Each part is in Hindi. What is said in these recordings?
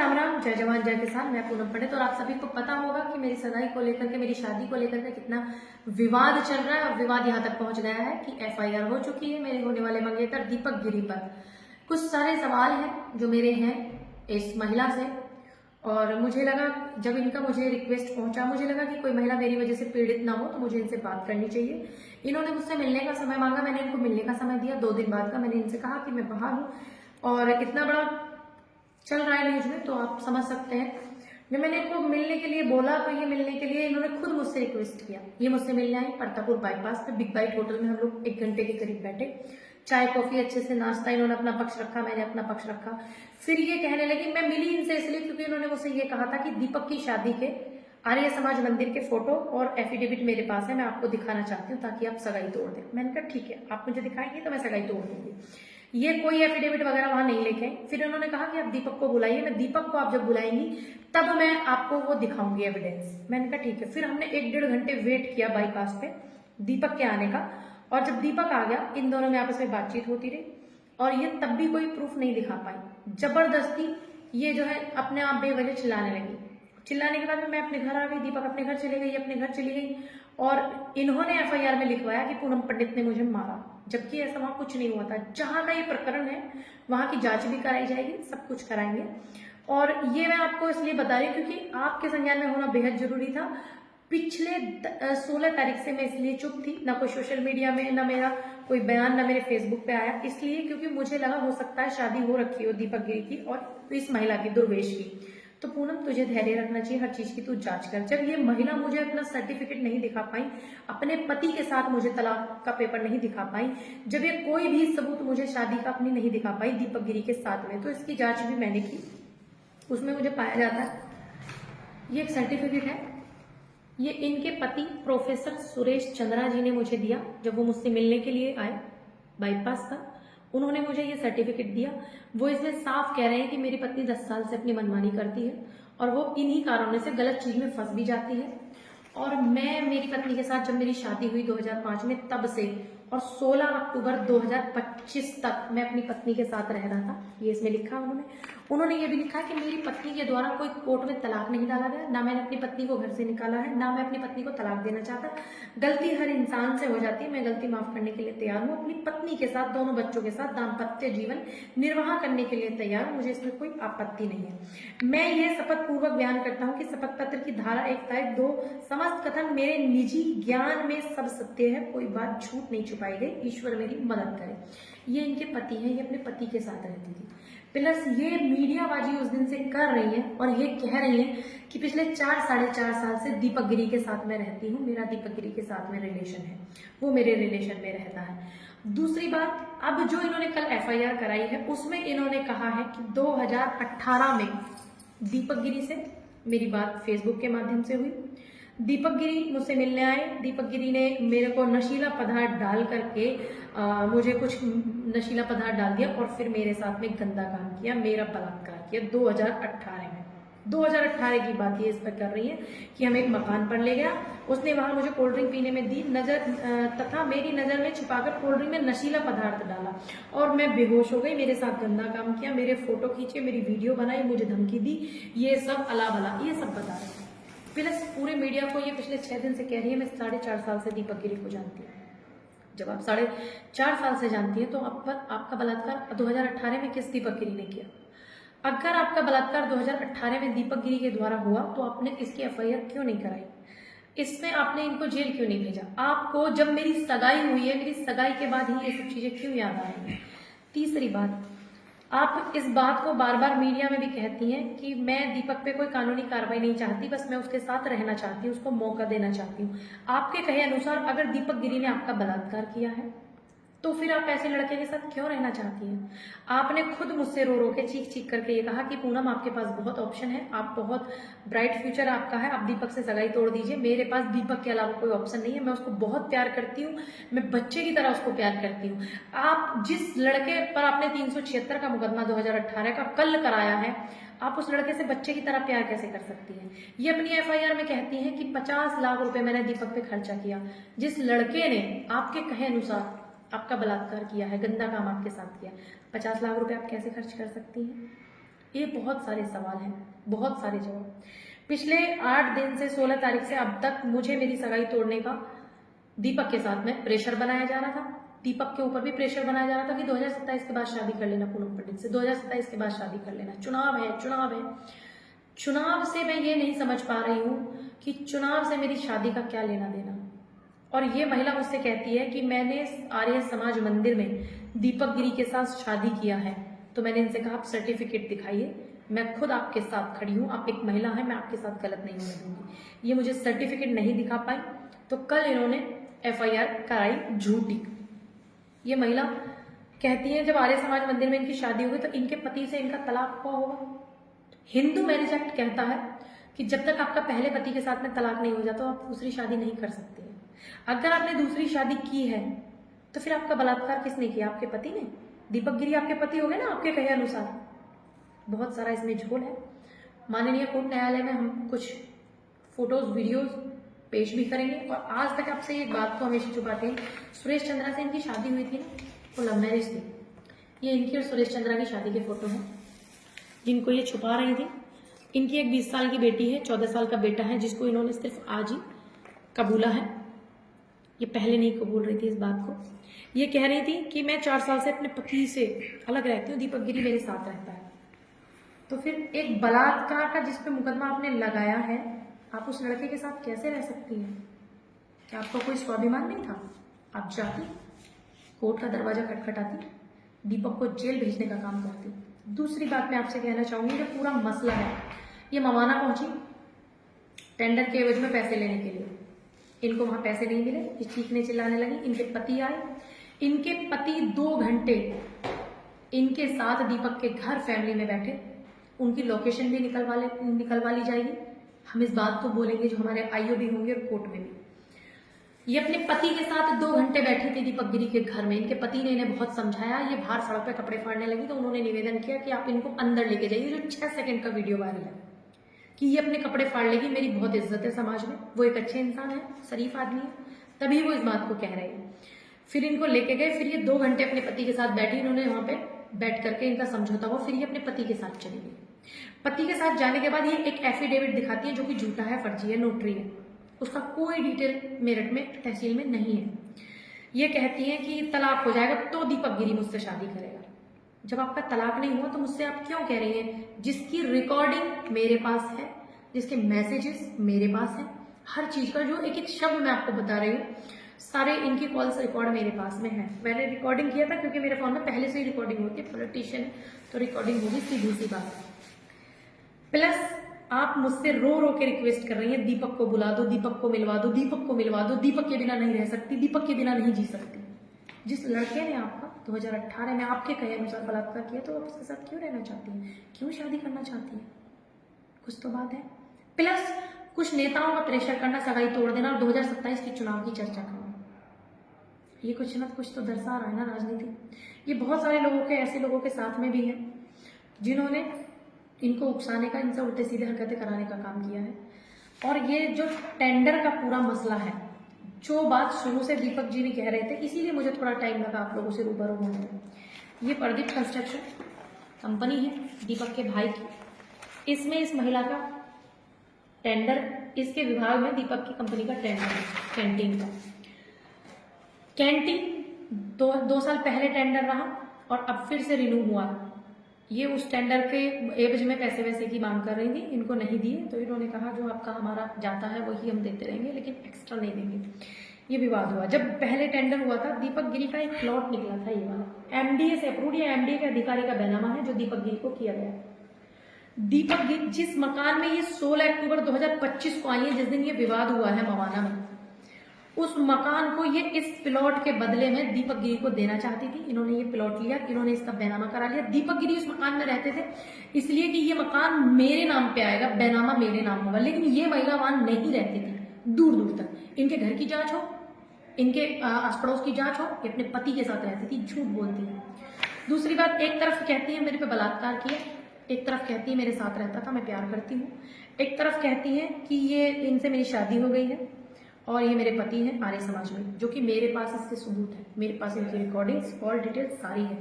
राम राम, जय जवान जय किसान। मैं पूनम पंडित और आप सभी को पता होगा कि मेरी सगाई को लेकर के, मेरी शादी को लेकर के कितना विवाद चल रहा है। और विवाद यहाँ तक पहुंच गया है कि एफआईआर हो चुकी है मेरे होने वाले मंगेतर दीपक गिरी पर। कुछ सारे सवाल हैं जो मेरे हैं इस महिला से, और मुझे लगा जब इनका मुझे रिक्वेस्ट पहुंचा, मुझे लगा कि कोई महिला मेरी वजह से पीड़ित ना हो, तो मुझे इनसे बात करनी चाहिए। इन्होंने मुझसे मिलने का समय मांगा, मैंने इनको मिलने का समय दिया 2 दिन बाद का। मैंने इनसे कहा कि मैं बाहर हूँ और इतना बड़ा चल रहा है न्यूज में, तो आप समझ सकते हैं। जब मैंने इनको मिलने के लिए बोला तो ये मिलने के लिए इन्होंने खुद मुझसे रिक्वेस्ट किया। ये मुझसे मिलने आई परतापुर बाईपास पे बिग बाइट होटल में। हम लोग 1 घंटे के करीब बैठे, चाय कॉफी अच्छे से नाश्ता, इन्होंने अपना पक्ष रखा, मैंने अपना पक्ष रखा। फिर ये कहने लगी, मैं मिली इनसे इसलिए क्योंकि इन्होंने मुझसे ये कहा था कि दीपक की शादी के आर्य समाज मंदिर के फोटो और एफिडेविट मेरे पास है, मैं आपको दिखाना चाहती हूँ ताकि आप सगाई तोड़ दें। मैंने कहा ठीक है, आप मुझे दिखाएंगे तो मैं सगाई तोड़ दूंगी। ये कोई एफिडेविट वगैरह वहां नहीं लेके आई। फिर उन्होंने कहा कि आप दीपक को बुलाइए, मैं दीपक को आप जब बुलाएंगी तब मैं आपको वो दिखाऊंगी एविडेंस। मैंने कहा ठीक है। फिर हमने 1-1.5 घंटे वेट किया बाईपास पे दीपक के आने का, और जब दीपक आ गया इन दोनों में आपस में बातचीत होती रही और ये तब भी कोई प्रूफ नहीं दिखा पाई। जबरदस्ती ये जो है अपने आप बेवजह चिल्लाने लगी। चिल्लाने के बाद में मैं अपने घर आ गई, दीपक अपने घर चले गई, अपने घर चली गई, और इन्होंने एफआईआर में लिखवाया कि पूनम पंडित ने मुझे मारा, जबकि ऐसा वहां कुछ नहीं हुआ था। जहां का ये प्रकरण है वहां की जांच भी कराई जाएगी, सब कुछ कराएंगे। और ये मैं आपको इसलिए बता रही हूँ क्योंकि आपके संज्ञान में होना बेहद जरूरी था। पिछले 16 तारीख से मैं इसलिए चुप थी, ना कोई सोशल मीडिया में, ना मेरा कोई बयान, ना मेरे फेसबुक पे आया, इसलिए क्योंकि मुझे लगा हो सकता है शादी हो रखी हो दीपक गिरी की और इस महिला की, दुर्वेश की। तो पूनम तुझे धैर्य रखना चाहिए, हर चीज की तू जांच कर। जब ये महिला मुझे अपना सर्टिफिकेट नहीं दिखा पाई, अपने पति के साथ मुझे तलाक का पेपर नहीं दिखा पाई, जब ये कोई भी सबूत मुझे शादी का अपनी नहीं दिखा पाई दीपक गिरी के साथ में, तो इसकी जांच भी मैंने की। उसमें मुझे पाया जाता है, ये एक सर्टिफिकेट है, ये इनके पति प्रोफेसर सुरेश चंद्रा जी ने मुझे दिया जब वो मुझसे मिलने के लिए आए बाईपास का। उन्होंने मुझे ये सर्टिफिकेट दिया। वो इसमें साफ कह रहे हैं कि मेरी पत्नी 10 साल से अपनी मनमानी करती है और वो इन्हीं कारणों से गलत चीज में फंस भी जाती है। और मैं मेरी पत्नी के साथ जब मेरी शादी हुई 2005 में, तब से और 16 अक्टूबर 2025 तक मैं अपनी पत्नी के साथ रह रहा था। ये इसमें लिखा उन्होंने ये भी लिखा कि मेरी पत्नी के द्वारा कोई कोर्ट में तलाक नहीं डाला गया, ना मैंने अपनी पत्नी को घर से निकाला है, ना मैं अपनी पत्नी को तलाक देना चाहता। गलती हर इंसान से हो जाती है, मैं गलती माफ करने के लिए तैयार हूँ। अपनी पत्नी के साथ, दोनों बच्चों के साथ दाम्पत्य जीवन निर्वाह करने के लिए तैयार हूँ, मुझे इसमें कोई आपत्ति नहीं है। मैं ये शपथ पूर्वक बयान करता हूँ कि शपथ पत्र की धारा 1/2 समस्त कथन मेरे निजी ज्ञान में सब सत्य है, कोई बात झूठ नहीं छुपाई गई, ईश्वर मेरी मदद करे। ये इनके पति हैं, ये अपने पति के साथ रहती थी। प्लस ये मीडियाबाजी उस दिन से कर रही है और ये कह रही है कि पिछले 4-4.5 साल से दीपक गिरी के साथ मैं रहती हूँ, मेरा दीपक गिरी के साथ में रिलेशन है, वो मेरे रिलेशन में रहता है। दूसरी बात, अब जो इन्होंने कल एफआईआर कराई है उसमें इन्होंने कहा है कि 2018 में दीपक गिरी से मेरी बात फेसबुक के माध्यम से हुई। दीपक गिरी मुझसे मिलने आए, दीपक गिरी ने मेरे को नशीला पदार्थ डाल करके मुझे कुछ नशीला पदार्थ डाल दिया और फिर मेरे साथ में गंदा काम किया, मेरा बलात्कार किया 2018 में। 2018 की बात ये इस पर कर रही है कि हम एक मकान पर ले गया, उसने वहां मुझे कोल्ड ड्रिंक पीने में दी, तथा मेरी नजर में छिपाकर कोल्ड ड्रिंक में नशीला पदार्थ डाला और मैं बेहोश हो गई, मेरे साथ गंदा काम किया, मेरे फोटो खींचे, मेरी वीडियो बनाई, मुझे धमकी दी, ये सब अला भला ये सब बता रहे हैं। प्लस पूरे मीडिया को ये पिछले 6 दिन से कह रही है मैं 4.5 साल से दीपक गिरी को जानती हूँ। जब आप 4.5 साल से जानती है तो आप पर आपका बलात्कार 2018 में किस दीपक गिरी ने किया? अगर आपका बलात्कार 2018 में दीपक गिरी के द्वारा हुआ तो आपने इसकी एफआईआर क्यों नहीं कराई? इसमें आपने इनको जेल क्यों नहीं भेजा? आपको जब मेरी सगाई हुई है, मेरी सगाई के बाद ही ये सब चीजें क्यों याद आ रही है? तीसरी बात, आप इस बात को बार बार मीडिया में भी कहती हैं कि मैं दीपक पे कोई कानूनी कार्रवाई नहीं चाहती, बस मैं उसके साथ रहना चाहती हूँ, उसको मौका देना चाहती हूँ। आपके कहे अनुसार अगर दीपक गिरी ने आपका बलात्कार किया है तो फिर आप ऐसे लड़के के साथ क्यों रहना चाहती हैं? आपने खुद मुझसे रो रो के चीख चीख करके ये कहा कि पूनम आपके पास बहुत ऑप्शन है, आप बहुत ब्राइट फ्यूचर आपका है, आप दीपक से सगाई तोड़ दीजिए। मेरे पास दीपक के अलावा कोई ऑप्शन नहीं है, मैं उसको बहुत प्यार करती हूँ, मैं बच्चे की तरह उसको प्यार करती हूँ। आप जिस लड़के पर आपने 376 का मुकदमा 2018 का कल कराया है, आप उस लड़के से बच्चे की तरह प्यार कैसे कर सकती हैं? ये अपनी एफआईआर में कहती हैं कि 50 लाख रुपए मैंने दीपक पे खर्चा किया। जिस लड़के ने आपके कहे अनुसार आपका बलात्कार किया है, गंदा काम आपके साथ किया, 50 लाख रुपए आप कैसे खर्च कर सकती हैं? ये बहुत सारे सवाल हैं, बहुत सारे जवाब। पिछले 8 दिन से 16 तारीख से अब तक मुझे मेरी सगाई तोड़ने का दीपक के साथ में प्रेशर बनाया जा रहा था। दीपक के ऊपर भी प्रेशर बनाया जा रहा था कि 2027 के बाद शादी कर लेना पूनम पंडित से, 2027 के बाद शादी कर लेना, चुनाव है, चुनाव है। चुनाव से मैं ये नहीं समझ पा रही हूँ कि चुनाव से मेरी शादी का क्या लेना देना। और ये महिला मुझसे कहती है कि मैंने आर्य समाज मंदिर में दीपक गिरी के साथ शादी किया है। तो मैंने इनसे कहा आप सर्टिफिकेट दिखाइए, मैं खुद आपके साथ खड़ी हूँ, आप एक महिला हैं, मैं आपके साथ गलत नहीं होने दूंगी। ये मुझे सर्टिफिकेट नहीं दिखा पाई, तो कल इन्होंने FIR कराई झूठी। ये महिला कहती है जब आर्य समाज मंदिर में इनकी शादी हुई तो इनके पति से इनका तलाक हुआ होगा। हिंदू मैरिज एक्ट कहता है कि जब तक आपका पहले पति के साथ में तलाक नहीं हो जाता आप दूसरी शादी नहीं कर सकते हैं। अगर आपने दूसरी शादी की है तो फिर आपका बलात्कार किसने किया? आपके पति ने। दीपक गिरी आपके पति हो गए ना आपके कहे अनुसार। बहुत सारा इसमें झोल है। माननीय कोर्ट न्यायालय में हम कुछ फोटोज वीडियोज पेश भी करेंगे। और आज तक आपसे एक बात को हमेशा छुपाते हैं, सुरेश चंद्रा से इनकी शादी हुई थी ना, वो लव मैरिज थी। ये इनकी और सुरेश चंद्रा की शादी के फोटो हैं जिनको ये छुपा रही थी। इनकी एक 20 साल की बेटी है, 14 साल का बेटा है जिसको इन्होंने सिर्फ आज ही कबूला है। ये पहले नहीं कबूल रही थी इस बात को। ये कह रही थी कि मैं 4 साल से अपने पति से अलग रहती हूँ, दीपक गिरी मेरे साथ रहता है। तो फिर एक बलात्कार का जिस पे मुकदमा आपने लगाया है, आप उस लड़के के साथ कैसे रह सकती हैं? क्या आपको कोई स्वाभिमान नहीं था? आप जाती, कोर्ट का दरवाजा खटखटाती, दीपक को जेल भेजने का काम करती। दूसरी बात मैं आपसे कहना चाहूंगी, जो पूरा मसला है, ये मवाना पहुंची टेंडर के एवज में पैसे लेने के लिए। इनको वहां पैसे नहीं मिले, ये चीखने चिल्लाने लगी। इनके पति आए, इनके पति 2 घंटे इनके साथ दीपक के घर फैमिली में बैठे। उनकी लोकेशन भी निकलवा ली जाएगी। हम इस बात को बोलेंगे जो हमारे IO भी होंगे और कोर्ट में भी। ये अपने पति के साथ 2 घंटे बैठी थी दीपक गिरी के घर में। इनके पति ने इन्हें बहुत समझाया। ये बाहर सड़क पे कपड़े फाड़ने लगी तो उन्होंने निवेदन किया कि आप इनको अंदर लेके जाइए। जो 6 सेकंड का वीडियो वायरल है कि ये अपने कपड़े फाड़ लेगी, मेरी बहुत इज्जत है समाज में, वो एक अच्छे इंसान है, शरीफ आदमी है, तभी वो इस बात को कह रहे हैं। फिर इनको लेके गए, फिर ये 2 घंटे अपने पति के साथ बैठी। इन्होंने वहां पे बैठ करके इनका समझौता हुआ। फिर ये अपने पति के साथ चली गई। पति के साथ जाने के बाद ये एक एफिडेविट दिखाती है जो कि झूठा है, फर्जी है, नोटरी है। उसका कोई डिटेल मेरठ में तहसील में नहीं है। ये कहती है कि तलाक हो जाएगा तो दीपक गिरी मुझसे शादी करेगा। जब आपका तलाक नहीं हुआ तो मुझसे आप क्यों कह रही हैं? जिसकी रिकॉर्डिंग मेरे पास है, जिसके मैसेजेस मेरे पास है, हर चीज का जो एक एक शब्द मैं आपको बता रही हूँ, सारे इनकी कॉल्स रिकॉर्ड मेरे पास में है। मैंने रिकॉर्डिंग किया था क्योंकि मेरे फोन में पहले से ही रिकॉर्डिंग होती है, पॉलिटिशियन तो रिकॉर्डिंग होगी, सीधी सी बात है। प्लस आप मुझसे रो रो के रिक्वेस्ट कर रही हैं, दीपक को बुला दो, दीपक को मिलवा दो, दीपक को मिलवा दो, दीपक के बिना नहीं रह सकती, दीपक के बिना नहीं जी सकती। जिस लड़के ने आपका 2018 में आपके कहे अनुसार बलात्कार किया, तो आप उसके साथ क्यों रहना चाहती हैं? क्यों शादी करना चाहती हैं? कुछ तो बात है। प्लस कुछ नेताओं का प्रेशर करना, सगाई तोड़ देना और 2027 की चुनाव की चर्चा करना, ये कुछ ना कुछ तो दर्शा रहा है ना राजनीति। ये बहुत सारे लोगों के, ऐसे लोगों के साथ में भी है जिन्होंने इनको उकसाने का, इनसे उल्टे सीधे हरकतें कराने का काम किया है। और ये जो टेंडर का पूरा मसला है, जो बात शुरू से दीपक जी भी कह रहे थे, इसीलिए मुझे थोड़ा टाइम लगा आप लोगों से रूबरू होने में। ये प्रदीप कंस्ट्रक्शन कंपनी है दीपक के भाई की। इसमें इस महिला का टेंडर, इसके विभाग में दीपक की कंपनी का टेंडर है कैंटीन का। कैंटीन 2 साल पहले टेंडर रहा और अब फिर से रिन्यू हुआ। ये उस टेंडर के एवज में पैसे वैसे की मांग कर रही थी, इनको नहीं दिए तो इन्होंने कहा जो आपका हमारा जाता है वही हम देते रहेंगे, लेकिन एक्स्ट्रा नहीं देंगे। ये विवाद हुआ। जब पहले टेंडर हुआ था, दीपक गिरी का एक प्लॉट निकला था, ये वाला MDA से अप्रूव, या MDA के अधिकारी का बैनामा है जो दीपक गिरी को किया गया। दीपक गिरी जिस मकान में ये 16 अक्टूबर 2025 को आई है, जिस दिन ये विवाद हुआ है मवाना में, उस मकान को ये इस प्लॉट के बदले में दीपक गिरी को देना चाहती थी। इन्होंने ये प्लॉट लिया, इन्होंने इसका बैनामा करा लिया। दीपक गिरी उस मकान में रहते थे इसलिए कि ये मकान मेरे नाम पे आएगा, बैनामा मेरे नाम होगा। लेकिन ये महिला वहां नहीं रहती थी, दूर दूर तक। इनके घर की जांच हो, इनके आस पड़ोस की जांच हो, ये अपने पति के साथ रहती थी। झूठ बोलती है। दूसरी बात, एक तरफ कहती है मेरे पे बलात्कार किया, एक तरफ कहती है मेरे साथ रहता था, मैं प्यार करती हूँ, एक तरफ कहती है कि ये इनसे मेरी शादी हो गई है और ये मेरे पति हैं आर्य समाज में, जो कि मेरे पास इसके सबूत है, मेरे पास इनकी रिकॉर्डिंग्स, कॉल डिटेल्स सारी है।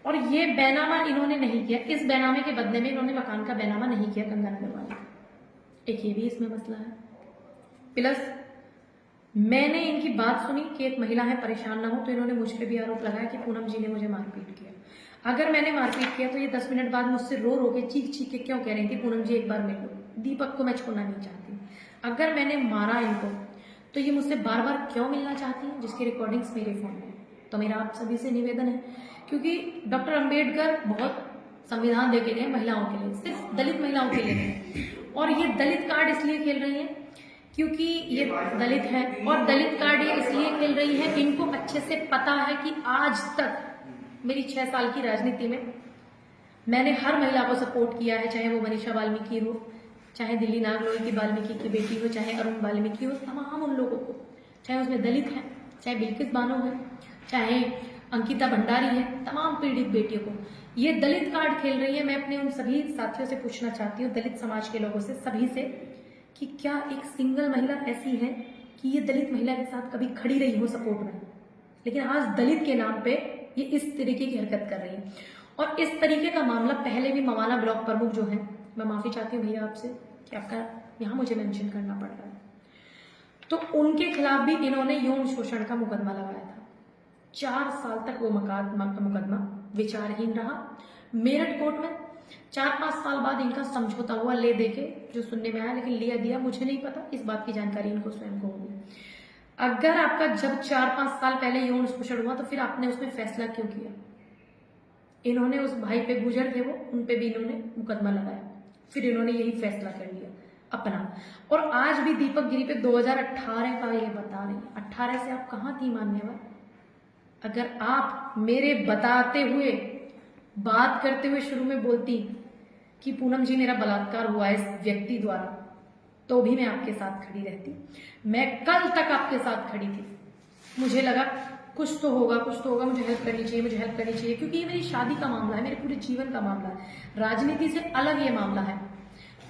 और ये बैनामा इन्होंने नहीं किया, इस बैनामे के बदले में इन्होंने मकान का बैनामा नहीं किया गंगानगर वाले। एक ये भी इसमें मसला है। प्लस मैंने इनकी बात सुनी कि एक महिला है परेशान ना हो, तो इन्होंने मुझ पे भी आरोप लगाया कि पूनम जी ने मुझे मारपीट किया। अगर मैंने मारपीट किया तो ये 10 मिनट बाद मुझसे रो रो के चीख चीख के क्यों कह रही थी पूनम जी एक बार मिल लो, दीपक को मैं छोड़ना नहीं चाहती। अगर मैंने मारा इनको तो ये मुझसे बार बार क्यों मिलना चाहती है, जिसकी रिकॉर्डिंग्स मेरे फोन में। तो मेरा आप सभी से निवेदन है, क्योंकि डॉक्टर अंबेडकर बहुत संविधान दे के गए महिलाओं के लिए, सिर्फ दलित महिलाओं के लिए, और ये दलित कार्ड इसलिए खेल रही है क्योंकि ये दलित है, और दलित कार्ड ये इसलिए खेल रही है, इनको अच्छे से पता है कि आज तक मेरी 6 साल की राजनीति में मैंने हर महिला को सपोर्ट किया है, चाहे वो मनीषा वाल्मीकि हो, चाहे दिल्ली नागलोई की वाल्मीकि की बेटी हो, चाहे अरुण वाल्मीकि हो, तमाम उन लोगों को, चाहे उसमें दलित है, चाहे बिल्किस बानो है, चाहे अंकिता भंडारी है, तमाम पीड़ित बेटियों को ये दलित कार्ड खेल रही है। मैं अपने उन सभी साथियों से पूछना चाहती हूँ, दलित समाज के लोगों से, सभी से, कि क्या एक सिंगल महिला ऐसी है कि ये दलित महिला के साथ कभी खड़ी रही हो सपोर्ट में, लेकिन आज दलित के नाम पे ये इस तरीके की हरकत कर रही है। और इस तरीके का मामला पहले भी मवाना ब्लॉक प्रमुख जो है, मैं माफी चाहती हूँ भैया आपसे कि आपका यहाँ मुझे मेंशन करना पड़ रहा है, तो उनके खिलाफ भी इन्होंने यौन शोषण का मुकदमा लगाया था। 4 साल तक वो मुकदमा विचारहीन रहा मेरठ कोर्ट में। 4-5 साल बाद इनका समझौता हुआ ले दे के, जो सुनने में आया, लेकिन लिया दिया मुझे नहीं पता, इस बात की जानकारी इनको स्वयं को होगी। अगर आपका जब 4-5 साल पहले यौन शोषण हुआ तो फिर आपने उसमें फैसला क्यों किया? इन्होंने उस भाई पे, गुजर थे वो, उन पे भी इन्होंने मुकदमा लगाया, फिर इन्होंने यही फैसला कर लिया अपना। और आज भी दीपक गिरी पे 2018 का ये बता रही है। 18 से आप कहाँ थी मान्यवर? अगर आप मेरे बताते हुए, बात करते हुए शुरू में बोलती कि पूनम जी मेरा बलात्कार हुआ इस व्यक्ति द्वारा, तो भी मैं आपके साथ खड़ी रहती। मैं कल तक आपके साथ खड़ी थी। मुझे लगा कुछ तो होगा, मुझे हेल्प करनी चाहिए, क्योंकि ये मेरी शादी का मामला है, मेरे पूरे जीवन का मामला है, राजनीति से अलग ये मामला है।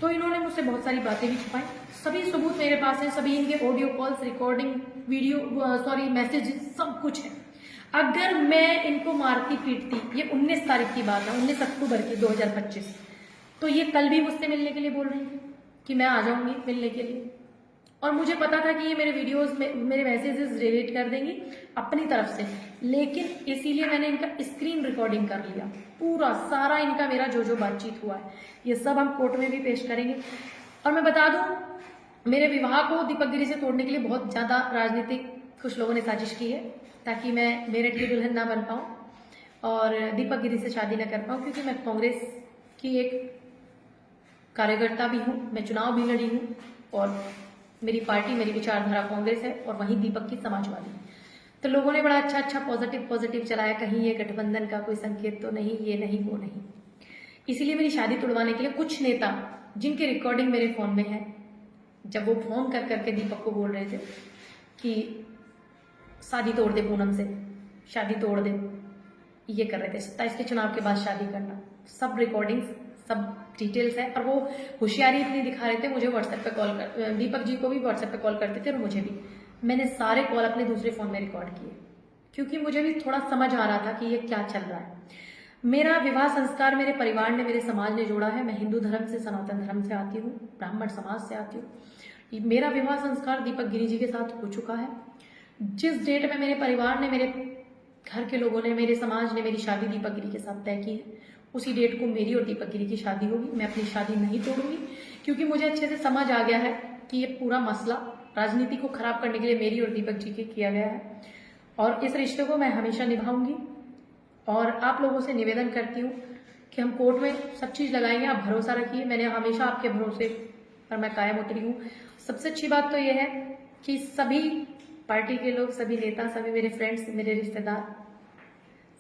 तो इन्होंने मुझसे बहुत सारी बातें भी छुपाई, सभी सबूत मेरे पास है, सभी इनके audio calls, recording, video, message, सब कुछ है। अगर मैं इनको मारती पीटती, ये 19 तारीख की बात है, 19 अक्टूबर की 2025, तो ये कल भी मुझसे मिलने के लिए बोल रही थी कि मैं आ जाऊंगी मिलने के लिए, और मुझे पता था कि ये मेरे वीडियोस में मेरे मैसेजेस डिलीट कर देंगी अपनी तरफ से, लेकिन इसीलिए मैंने इनका स्क्रीन रिकॉर्डिंग कर लिया, पूरा सारा इनका मेरा जो बातचीत हुआ है, ये सब हम कोर्ट में भी पेश करेंगे। और मैं बता दूं, मेरे विवाह को दीपक गिरी से तोड़ने के लिए बहुत ज्यादा राजनीतिक कुछ लोगों ने साजिश की है, ताकि मैं मेरठ की दुल्हन ना बन पाऊं और दीपक गिरी से शादी न कर पाऊं, क्योंकि मैं कांग्रेस की एक कार्यकर्ता भी हूं, मैं चुनाव भी लड़ी हूं, और मेरी पार्टी, मेरी विचारधारा कांग्रेस है, और वहीं दीपक की समाजवादी। तो लोगों ने बड़ा अच्छा पॉजिटिव चलाया, कहीं ये गठबंधन का कोई संकेत तो नहीं, ये नहीं वो नहीं। इसीलिए मेरी शादी तोड़वाने के लिए कुछ नेता, जिनकी रिकॉर्डिंग मेरे फोन में है, जब वो फोन कर करके दीपक को बोल रहे थे कि शादी तोड़ दे, पूनम से शादी तोड़ दे, ये कर रहे थे, 27 के चुनाव के बाद शादी करना, सब रिकॉर्डिंग्स, सब डिटेल्स है। और वो होशियारी इतनी दिखा रहे थे, मुझे व्हाट्सएप पे कॉल कर, दीपक जी को भी व्हाट्सएप पे कॉल करते थे, और मुझे भी, मैंने सारे कॉल अपने दूसरे फोन में रिकॉर्ड किए, क्योंकि मुझे भी थोड़ा समझ आ रहा था कि ये क्या चल रहा है। मेरा विवाह संस्कार मेरे परिवार ने, मेरे समाज ने जोड़ा है। मैं हिंदू धर्म से, सनातन धर्म से आती हूँ, ब्राह्मण समाज से आती हूँ। मेरा विवाह संस्कार दीपक गिरी जी के साथ हो चुका है। जिस डेट में मेरे परिवार ने, मेरे घर के लोगों ने, मेरे समाज ने मेरी शादी दीपक गिरी के साथ तय की है, उसी डेट को मेरी और दीपक गिरी की शादी होगी। मैं अपनी शादी नहीं तोड़ूंगी, क्योंकि मुझे अच्छे से समझ आ गया है कि ये पूरा मसला राजनीति को खराब करने के लिए मेरी और दीपक जी के किया गया है, और इस रिश्ते को मैं हमेशा निभाऊंगी। और आप लोगों से निवेदन करती हूँ कि हम कोर्ट में सब चीज़ लगाएंगे, आप भरोसा रखिए, मैंने हमेशा आपके भरोसे पर मैं कायम उतरी हूँ। सबसे अच्छी बात तो ये है कि सभी पार्टी के लोग, सभी नेता, सभी मेरे फ्रेंड्स, मेरे रिश्तेदार,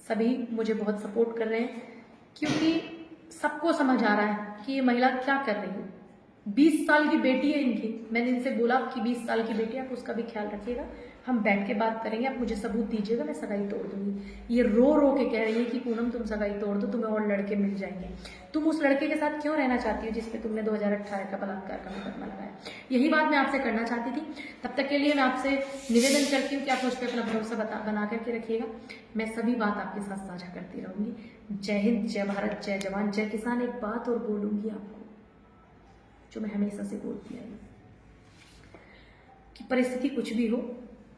सभी मुझे बहुत सपोर्ट कर रहे हैं, क्योंकि सबको समझ आ रहा है कि ये महिला क्या कर रही है। 20 साल की बेटी है इनकी, मैंने इनसे बोला कि 20 साल की बेटी, आप उसका भी ख्याल रखिएगा, हम बैठ के बात करेंगे, आप मुझे सबूत दीजिएगा, मैं सगाई तोड़ दूंगी। ये रो रो के कह रही है कि पूनम तुम सगाई तोड़ दो, तुम्हें और लड़के मिल जाएंगे। तुम उस लड़के के साथ क्यों रहना चाहती हो जिसपे तुमने 2018 का बलात्कार का मुकदमा लगाया? यही बात मैं आपसे करना चाहती थी। तब तक के लिए मैं आपसे निवेदन करती हूँ कि आप मुझ पर अपना भरोसा बना करके रखिएगा। मैं सभी बात आपके साथ साझा करती रहूंगी। जय हिंद, जय भारत, जय जवान, जय किसान। एक बात और बोलूंगी आपको, जो मैं हमेशा से बोलती आई कि परिस्थिति कुछ भी हो,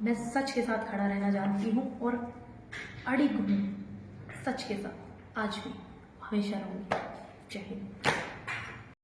मैं सच के साथ खड़ा रहना जानती हूँ और अड़िग हूँ सच के साथ, आज भी हमेशा रहूंगी। जय हिंद।